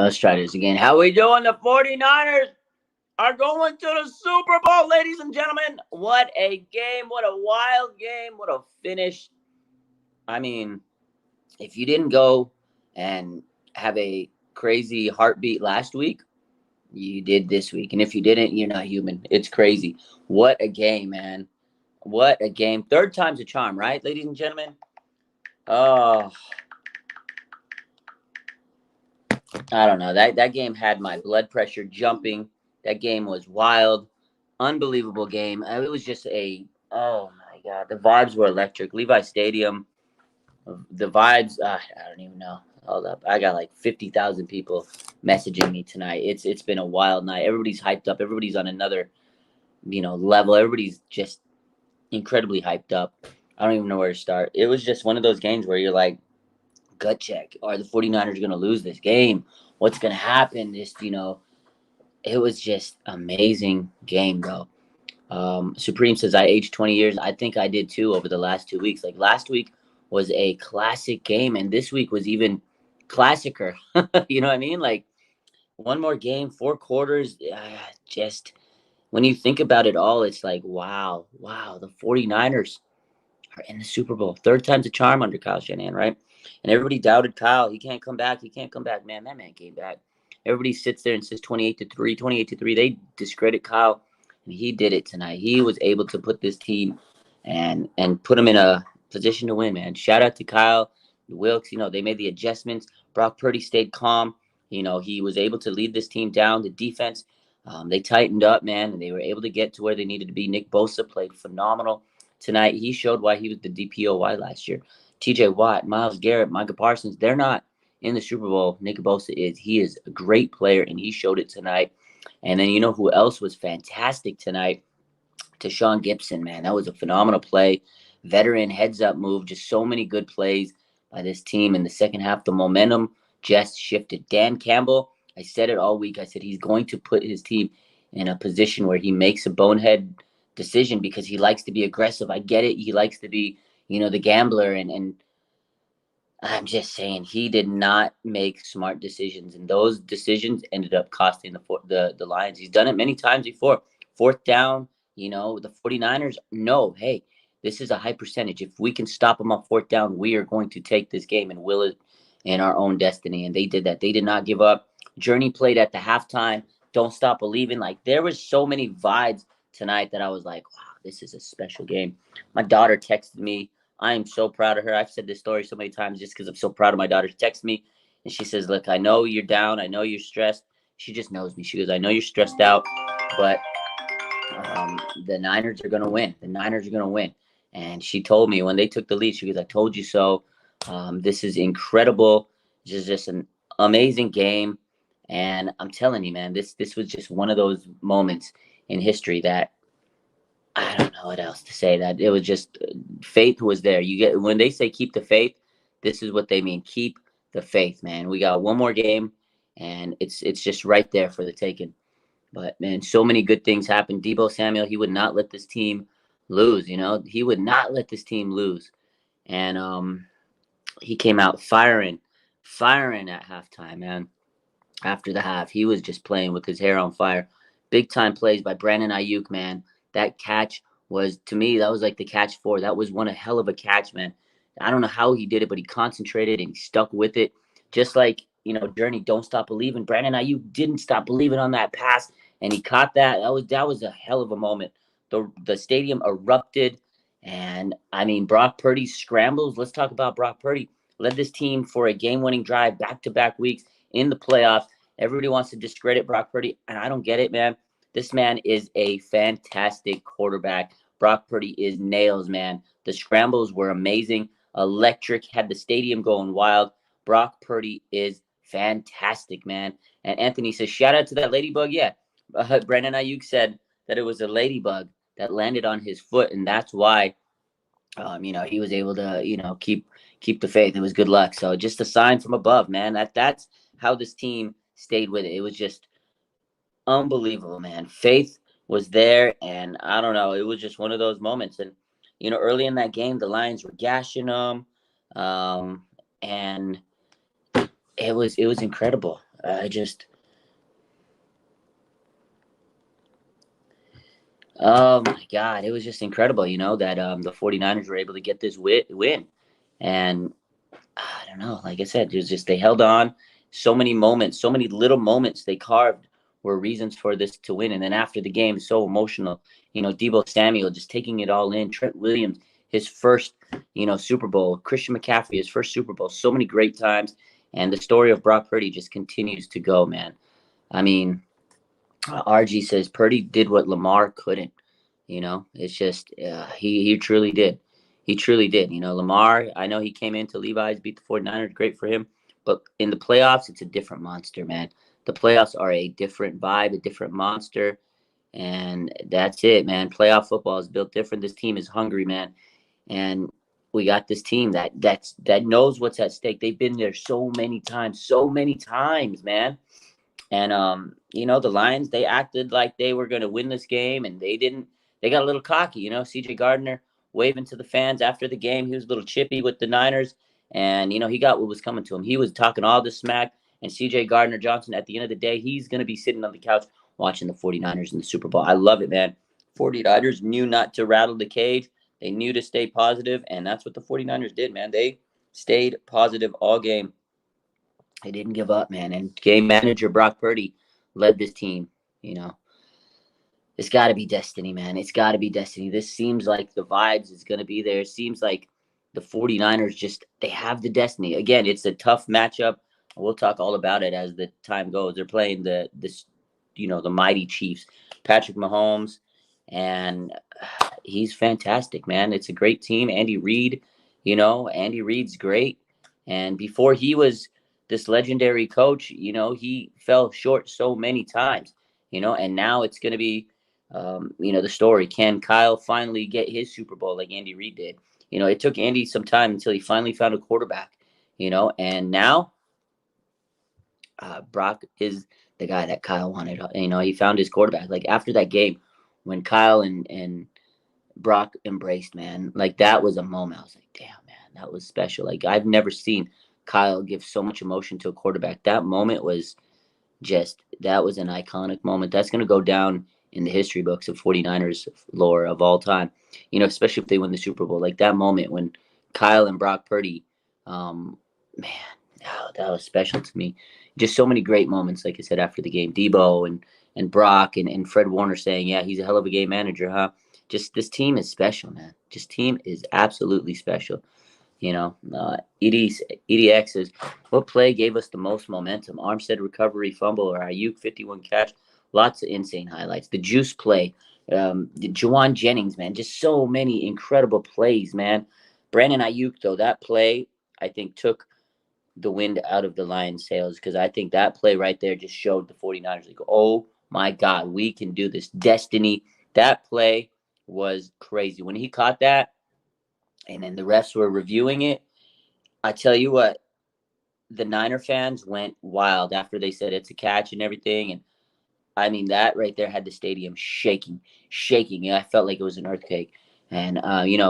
Let's try this again. How we doing? The 49ers are going to the Super Bowl, ladies and gentlemen. What a game. What a wild game. What a finish. I mean, if you didn't go and have a crazy heartbeat last week, you did this week. And if you didn't, you're not human. It's crazy. What a game, man. What a game. Third time's a charm, right, ladies and gentlemen? Oh, I don't know. That game had my blood pressure jumping. That game was wild. Unbelievable game. It was just oh my God. The vibes were electric. Levi Stadium, the vibes, I don't even know. Hold up. I got like 50,000 people messaging me tonight. It's been a wild night. Everybody's hyped up. Everybody's on another, level. Everybody's just incredibly hyped up. I don't even know where to start. It was just one of those games where you're like, gut check. Are the 49ers going to lose this game? What's going to happen? It was just amazing game, though. Supreme says, I aged 20 years. I think I did too over the last 2 weeks. Like last week was a classic game, and this week was even classicer. You know what I mean? Like one more game, 4 quarters. Just when you think about it all, it's like, wow, the 49ers are in the Super Bowl. Third time's a charm under Kyle Shanahan, right? And everybody doubted Kyle. He can't come back. Man, that man came back. Everybody sits there and says 28-3. They discredit Kyle, and he did it tonight. He was able to put this team and put them in a position to win, man. Shout out to Kyle Wilkes. They made the adjustments. Brock Purdy stayed calm. He was able to lead this team down. The defense, they tightened up, man, and they were able to get to where they needed to be. Nick Bosa played phenomenal tonight. He showed why he was the DPOY last year. TJ Watt, Myles Garrett, Micah Parsons, they're not in the Super Bowl. Nick Bosa is. He is a great player, and he showed it tonight. And then you know who else was fantastic tonight? Tashawn Gibson, man. That was a phenomenal play. Veteran heads-up move. Just so many good plays by this team in the second half. The momentum just shifted. Dan Campbell, I said it all week. I said he's going to put his team in a position where he makes a bonehead decision because he likes to be aggressive. I get it. He likes to be, the gambler. And I'm just saying he did not make smart decisions. And those decisions ended up costing the Lions. He's done it many times before. Fourth down, the 49ers know, hey, this is a high percentage. If we can stop them on fourth down, we are going to take this game and will it in our own destiny. And they did that. They did not give up. Journey played at the halftime. Don't stop believing. Like there was so many vibes tonight that I was like, wow, this is a special game. My daughter texted me. I am so proud of her. I've said this story so many times just because I'm so proud of my daughter. She texts me and she says, look, I know you're down. I know you're stressed. She just knows me. She goes, I know you're stressed out, but the Niners are going to win. The Niners are going to win. And she told me when they took the lead, she goes, I told you so. This is incredible. This is just an amazing game. And I'm telling you, man, this was just one of those moments in history that I don't know what else to say. That it was just faith was there. You get when they say keep the faith, this is what they mean. Keep the faith, man. We got one more game, and it's just right there for the taking. But man, so many good things happened. Deebo Samuel, he would not let this team lose. He would not let this team lose, and he came out firing at halftime, man. After the half, he was just playing with his hair on fire. Big time plays by Brandon Ayuk, man. That catch was, to me, that was like the catch 4. That was one hell of a catch, man. I don't know how he did it, but he concentrated and he stuck with it. Just like, Journey, don't stop believing. Brandon Ayuk didn't stop believing on that pass, and he caught that. That was a hell of a moment. The stadium erupted, and, I mean, Brock Purdy's scrambles. Let's talk about Brock Purdy. Led this team for a game-winning drive back-to-back weeks in the playoffs. Everybody wants to discredit Brock Purdy, and I don't get it, man. This man is a fantastic quarterback. Brock Purdy is nails, man. The scrambles were amazing. Electric, had the stadium going wild. Brock Purdy is fantastic, man. And Anthony says, shout out to that ladybug. Yeah, Brandon Ayuk said that it was a ladybug that landed on his foot, and that's why, he was able to, keep the faith. It was good luck. So just a sign from above, man. That's how this team stayed with it. It was just unbelievable, man. Faith was there, and I don't know. It was just one of those moments. And, early in that game, the Lions were gashing them, and it was incredible. I just, oh my God, it was just incredible, that the 49ers were able to get this win. And I don't know, like I said, there's just, they held on. So many moments, so many little moments they carved were reasons for this to win. And then after the game, so emotional. Deebo Samuel just taking it all in. Trent Williams, his first, Super Bowl. Christian McCaffrey, his first Super Bowl. So many great times. And the story of Brock Purdy just continues to go, man. I mean, RG says Purdy did what Lamar couldn't. It's just he truly did. He truly did. Lamar, I know he came into Levi's, beat the 49ers, great for him. But in the playoffs, it's a different monster, man. The playoffs are a different vibe, a different monster. And that's it, man. Playoff football is built different. This team is hungry, man. And we got this team that knows what's at stake. They've been there so many times, man. And the Lions, they acted like they were going to win this game, and they didn't. They got a little cocky. CJ Gardner waving to the fans after the game. He was a little chippy with the Niners, and he got what was coming to him. He was talking all this smack, and CJ Gardner Johnson, at the end of the day, he's going to be sitting on the couch watching the 49ers in the Super Bowl. I love it, man. 49ers knew not to rattle the cage. They knew to stay positive, and that's what the 49ers did, man. They stayed positive all game. They didn't give up, man. And game manager Brock Purdy led this team. You know, it's got to be destiny, man. It's got to be destiny. This seems like the vibes is going to be there. It seems like the 49ers just, they have the destiny. Again, it's a tough matchup. We'll talk all about it as the time goes. They're playing the mighty Chiefs, Patrick Mahomes, and he's fantastic, man. It's a great team. Andy Reid's great. And before he was this legendary coach, he fell short so many times, and now it's going to be, the story. Can Kyle finally get his Super Bowl like Andy Reid did? It took Andy some time until he finally found a quarterback, and now Brock is the guy that Kyle wanted. He found his quarterback. Like after that game, when Kyle and Brock embraced, man, like that was a moment. I was like, damn, man, that was special. Like I've never seen Kyle give so much emotion to a quarterback. That moment was that was an iconic moment. That's going to go down in the history books of 49ers lore of all time, especially if they win the Super Bowl. Like that moment when Kyle and Brock Purdy, man, that was special to me. Just so many great moments, like I said, after the game. Deebo and Brock and Fred Warner saying, yeah, he's a hell of a game manager, huh? Just this team is special, man. Just team is absolutely special. EDX says, what play gave us the most momentum? Armstead recovery, fumble, or Ayuk 51 catch? Lots of insane highlights. The juice play, the Juwan Jennings, man, just so many incredible plays, man. Brandon Ayuk, though, that play, I think, took the wind out of the Lions' sails because I think that play right there just showed the 49ers, like, oh, my God, we can do this. Destiny. That play was crazy. When he caught that, and then the refs were reviewing it, I tell you what, the Niner fans went wild after they said it's a catch and everything. And I mean, that right there had the stadium shaking. Yeah, I felt like it was an earthquake. And,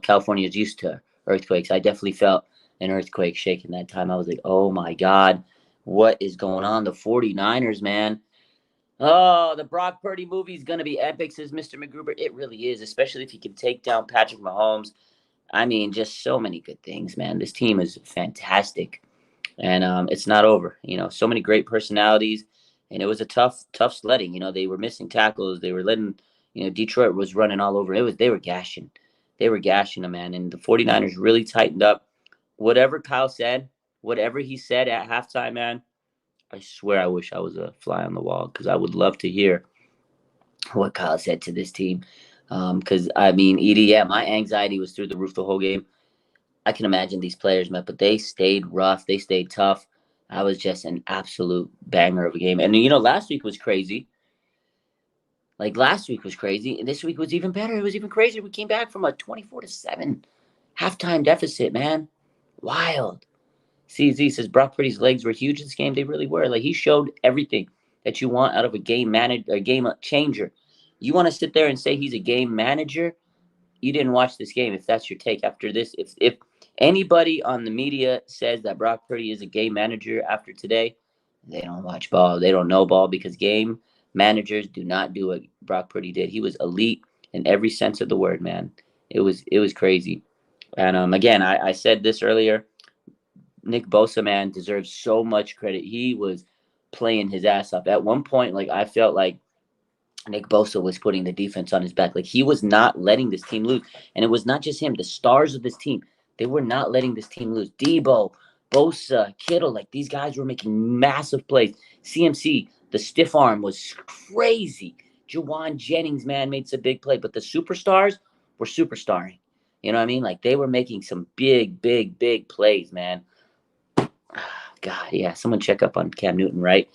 California is used to earthquakes. I definitely felt an earthquake shaking that time. I was like, oh my God, what is going on? The 49ers, man. Oh, the Brock Purdy movie is going to be epic, says Mr. McGruber. It really is, especially if he can take down Patrick Mahomes. I mean, just so many good things, man. This team is fantastic, and it's not over. So many great personalities, and it was a tough sledding. They were missing tackles. They were letting, Detroit was running all over. They were gashing them, man. And the 49ers really tightened up. Whatever Kyle said, whatever he said at halftime, man, I swear I wish I was a fly on the wall because I would love to hear what Kyle said to this team. Because I mean, Edie, yeah, my anxiety was through the roof the whole game. I can imagine these players, man, but they stayed rough. They stayed tough. I was just an absolute banger of a game. And last week was crazy. Like last week was crazy, and this week was even better. It was even crazier. We came back from a 24-7 halftime deficit, man. Wild. CZ says Brock Purdy's legs were huge this game. They really were. Like he showed everything that you want out of a game changer. You want to sit there and say he's a game manager? You didn't watch this game. If that's your take after this, if anybody on the media says that Brock Purdy is a game manager after today, They don't watch ball. They don't know ball because game managers do not do what Brock Purdy did. He was elite in every sense of the word, man. It was crazy. And again, I said this earlier. Nick Bosa, man, deserves so much credit. He was playing his ass off. At one point, like I felt like Nick Bosa was putting the defense on his back. Like he was not letting this team lose. And it was not just him, the stars of this team. They were not letting this team lose. Deebo, Bosa, Kittle, like these guys were making massive plays. CMC, the stiff arm was crazy. Jawan Jennings, man, made some big play. But the superstars were superstarring. You know what I mean? Like they were making some big, big, big plays, man. God, yeah. Someone check up on Cam Newton, right?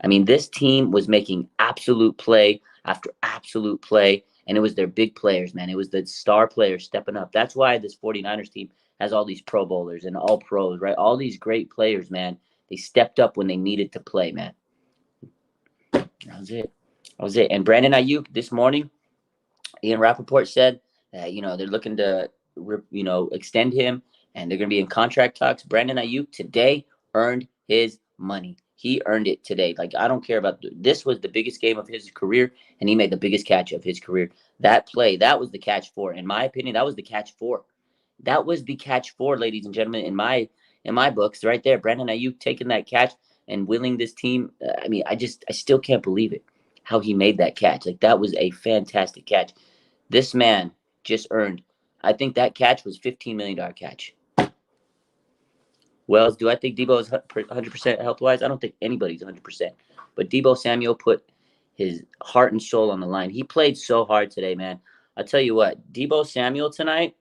I mean, this team was making absolute play after absolute play, and it was their big players, man. It was the star players stepping up. That's why this 49ers team has all these Pro Bowlers and all pros, right? All these great players, man. They stepped up when they needed to play, man. That was it. That was it. And Brandon Ayuk this morning, Ian Rappaport said that, they're looking to, extend him and they're going to be in contract talks. Brandon Ayuk today earned his money. He earned it today. Like, I don't care about this was the biggest game of his career, and he made the biggest catch of his career. That play, that was the catch four. In my opinion, that was the catch four. That was the catch four, ladies and gentlemen, in my books, right there. Brandon Ayuk taking that catch and willing this team. I mean, I still can't believe it how he made that catch. Like that was a fantastic catch. This man just earned. I think that catch was $15 million catch. Wells, do I think Deebo is 100% health wise? I don't think anybody's 100%. But Deebo Samuel put his heart and soul on the line. He played so hard today, man. I'll tell you what, Deebo Samuel tonight,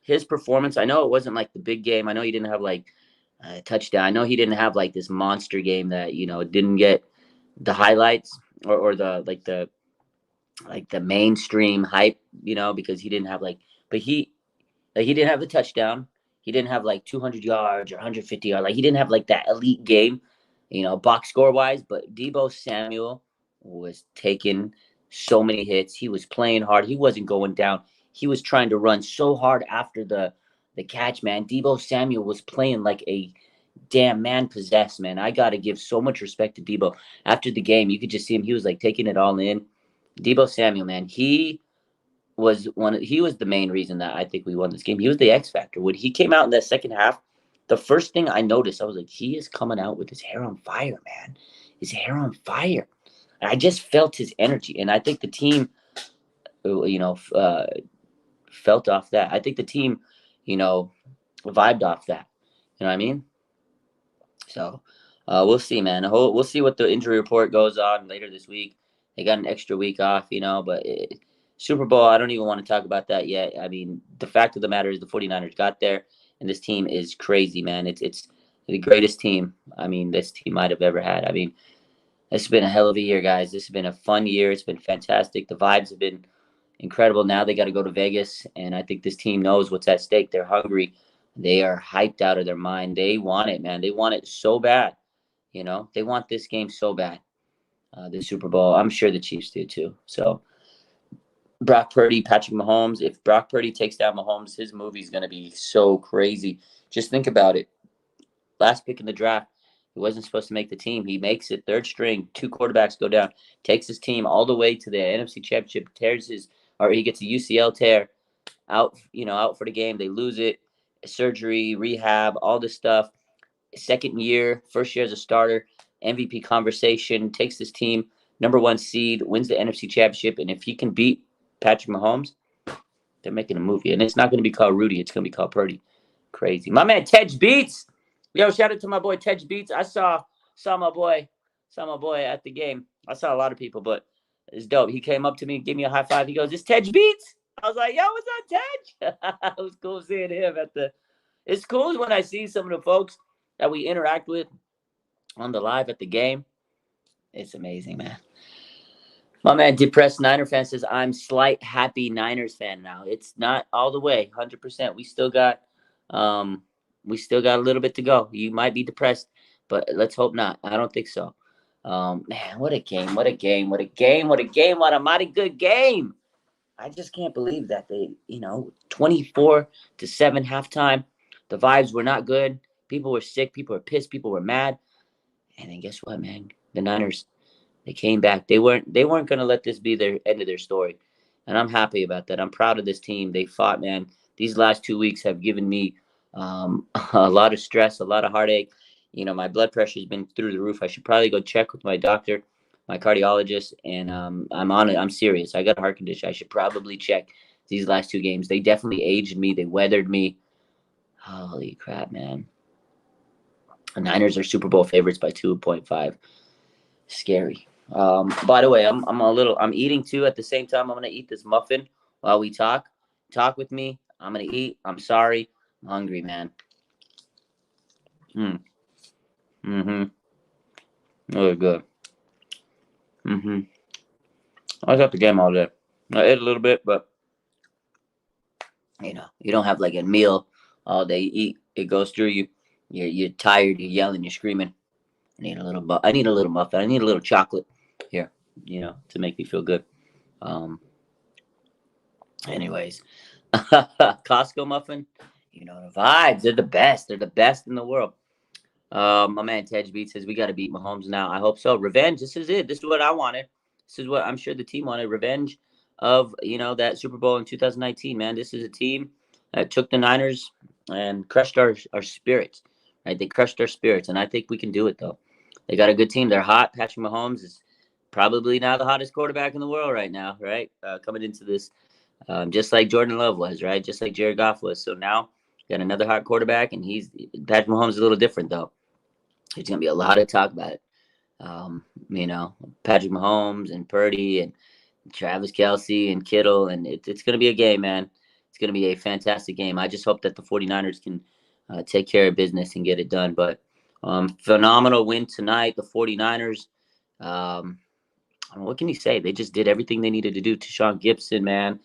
his performance, I know it wasn't like the big game. I know he didn't have like a touchdown. I know he didn't have like this monster game that, didn't get the highlights or the mainstream hype, because he didn't have but he didn't have the touchdown. He didn't have like 200 yards or 150 yards. Like he didn't have like that elite game, box score wise. But Deebo Samuel was taking so many hits. He was playing hard. He wasn't going down. He was trying to run so hard after the catch, man. Deebo Samuel was playing like a damn man possessed, man. I gotta give so much respect to Deebo. After the game, you could just see him. He was like taking it all in. Deebo Samuel, man, he was the main reason that I think we won this game. He was the X factor. When he came out in that second half, the first thing I noticed, I was like, he is coming out with his hair on fire, man. His hair on fire. And I just felt his energy, and I think the team, felt off that. I think the team, vibed off that. You know what I mean? So we'll see, man. We'll see what the injury report goes on later this week. They got an extra week off, but Super Bowl, I don't even want to talk about that yet. I mean, the fact of the matter is the 49ers got there, and this team is crazy, man. It's the greatest team, I mean, this team might have ever had. I mean, it's been a hell of a year, guys. This has been a fun year. It's been fantastic. The vibes have been incredible. Now they got to go to Vegas, and I think this team knows what's at stake. They're hungry. They are hyped out of their mind. They want it, man. They want it so bad. They want this game so bad. The Super Bowl. I'm sure the Chiefs do too. So Brock Purdy, Patrick Mahomes. If Brock Purdy takes down Mahomes, his movie's going to be so crazy. Just think about it. Last pick in the draft, he wasn't supposed to make the team. He makes it third string. Two quarterbacks go down. Takes his team all the way to the NFC Championship. He gets a UCL tear. Out for the game. They lose it. Surgery, rehab, all this stuff. Second year, first year as a starter. MVP conversation. Takes this team number one seed. Wins the NFC Championship. And if he can beat Patrick Mahomes, they're making a movie. And it's not going to be called Rudy. It's going to be called Purdy. Crazy. My man, Tej Beats. Yo, shout out to my boy, Tej Beats. I saw my boy at the game. I saw a lot of people, but it's dope. He came up to me, gave me a high five. He goes, "It's Tej Beats." I was like, "Yo, what's up, Tej?" It was cool seeing him it's cool when I see some of the folks that we interact with on the live at the game. It's amazing, man. My man, Depressed Niner fan says, I'm slight happy Niners fan now. It's not all the way, 100%. We still got a little bit to go. You might be depressed, but let's hope not. I don't think so. Man, what a game. What a game. What a game. What a game. What a mighty good game. I just can't believe that 24-7 halftime. The vibes were not good. People were sick. People were pissed. People were mad. And then guess what, man? The Niners, they came back. They weren't going to let this be their end of their story. And I'm happy about that. I'm proud of this team. They fought, man. These last 2 weeks have given me a lot of stress, a lot of heartache. My blood pressure has been through the roof. I should probably go check with my doctor, my cardiologist, and I'm on it. I'm serious. I got a heart condition. I should probably check these last 2 games. They definitely aged me. They weathered me. Holy crap, man. The Niners are Super Bowl favorites by 2.5. Scary. By the way, I'm eating too at the same time. I'm gonna eat this muffin while we talk. Talk with me. I'm gonna eat. I'm sorry. I'm hungry, man. Mm. Mm-hmm. Really good. Mm-hmm. I was at the game all day. I ate a little bit, but you don't have like a meal all day. You eat, it goes through you. You're tired. You're yelling. You're screaming. I need a little muffin. I need a little chocolate here. To make me feel good. Um. Anyways, Costco muffin. The vibes. They're the best. They're the best in the world. My man Tej Beat says we got to beat Mahomes now. I hope so. Revenge. This is it. This is what I wanted. This is what I'm sure the team wanted. Revenge of that Super Bowl in 2019. Man, this is a team that took the Niners and crushed our spirits. Right? They crushed our spirits, and I think we can do it though. They got a good team. They're hot. Patrick Mahomes is probably now the hottest quarterback in the world right now. Right? Coming into this, just like Jordan Love was. Right? Just like Jared Goff was. So now got another hot quarterback, and Patrick Mahomes is a little different though. There's gonna be a lot of talk about it. Patrick Mahomes and Purdy and Travis Kelce and Kittle, and it's gonna be a game, man. It's gonna be a fantastic game. I just hope that the 49ers can take care of business and get it done. But phenomenal win tonight. The 49ers. What can you say? They just did everything they needed to do. To Sean Gibson, man.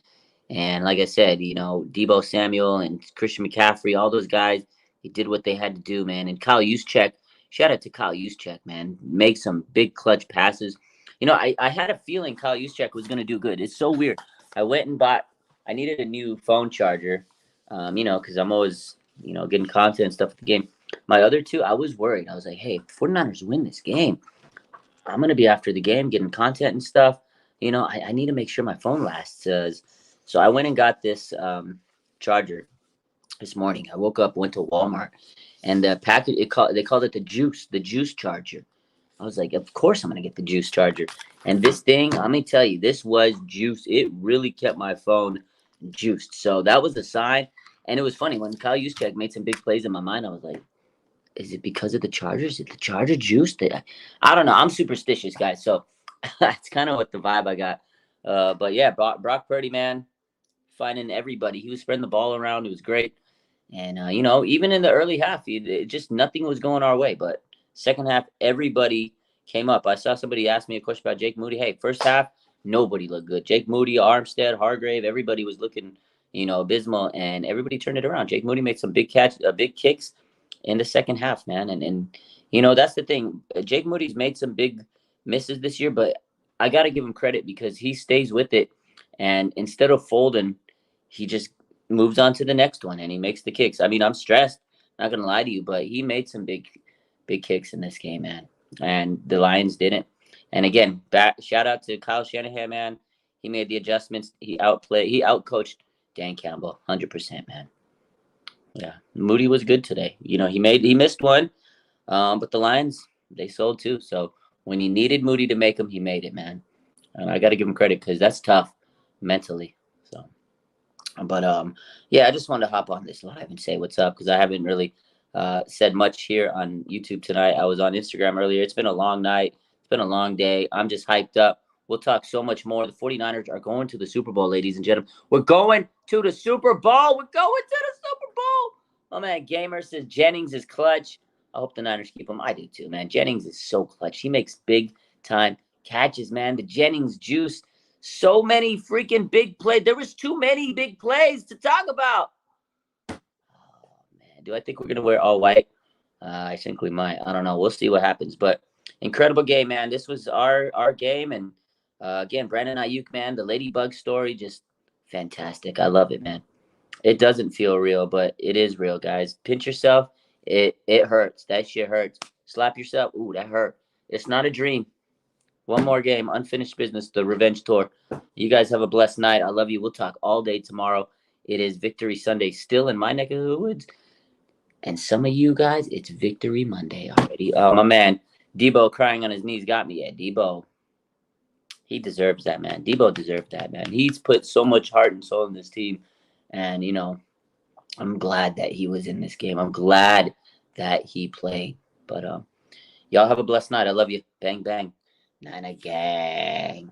And like I said, Deebo Samuel and Christian McCaffrey, all those guys, they did what they had to do, man. And Kyle Juszczyk, shout out to Kyle Juszczyk, man. Make some big clutch passes. I had a feeling Kyle Juszczyk was going to do good. It's so weird. I needed a new phone charger, because I'm always, getting content and stuff at the game. My other two, I was worried. I was like, hey, if 49ers win this game, I'm going to be after the game getting content and stuff. I need to make sure my phone lasts. So I went and got this charger this morning. I woke up, went to Walmart, and the package they called it the juice charger. I was like, of course I'm gonna get the juice charger. And this thing, let me tell you, this was juice. It really kept my phone juiced. So that was the sign. And it was funny when Kyle Juszczyk made some big plays in my mind. I was like, is it because of the Chargers? Is it the Charger juice? I don't know. I'm superstitious, guys. So that's kind of what the vibe I got. But yeah, Brock Purdy, man, finding everybody. He was spreading the ball around. It was great. And, even in the early half, just nothing was going our way. But second half, everybody came up. I saw somebody ask me a question about Jake Moody. Hey, first half, nobody looked good. Jake Moody, Armstead, Hargrave, everybody was looking, abysmal. And everybody turned it around. Jake Moody made some big kicks in the second half, man. And that's the thing. Jake Moody's made some big misses this year, but I got to give him credit because he stays with it. And instead of folding, he just moves on to the next one and he makes the kicks. I mean, I'm stressed, not gonna lie to you, but he made some big kicks in this game, man. And the Lions didn't. And again, shout out to Kyle Shanahan, man. He made the adjustments. He outcoached Dan Campbell 100%, man. Yeah, Moody was good today. He missed one, but the Lions, they sold too. So when he needed Moody to make them, he made it, man. And I got to give him credit because that's tough mentally. So, but yeah, I just wanted to hop on this live and say what's up because I haven't really said much here on YouTube tonight. I was on Instagram earlier. It's been a long night. It's been a long day. I'm just hyped up. We'll talk so much more. The 49ers are going to the Super Bowl, ladies and gentlemen. We're going to the Super Bowl. We're going to the Super Bowl. My man Gamer says Jennings is clutch. I hope the Niners keep him. I do too, man. Jennings is so clutch. He makes big time catches, man. The Jennings juice. So many freaking big plays. There was too many big plays to talk about. Oh, man. Do I think we're going to wear all white? I think we might. I don't know. We'll see what happens. But incredible game, man. This was our game. And again, Brandon Ayuk, man, the Ladybug story, just fantastic. I love it, man. It doesn't feel real, but it is real, guys. Pinch yourself. It hurts. That shit hurts. Slap yourself. Ooh, that hurt. It's not a dream. One more game, unfinished business, the revenge tour. You guys have a blessed night. I love you. We'll talk all day tomorrow. It is Victory Sunday still in my neck of the woods. And some of you guys, it's Victory Monday already. Oh, my man, Deebo crying on his knees got me. Yeah, Deebo. He deserves that, man. Deebo deserves that, man. He's put so much heart and soul in this team. And, I'm glad that he was in this game. I'm glad that he played. But y'all have a blessed night. I love you. Bang, bang. Nana gang.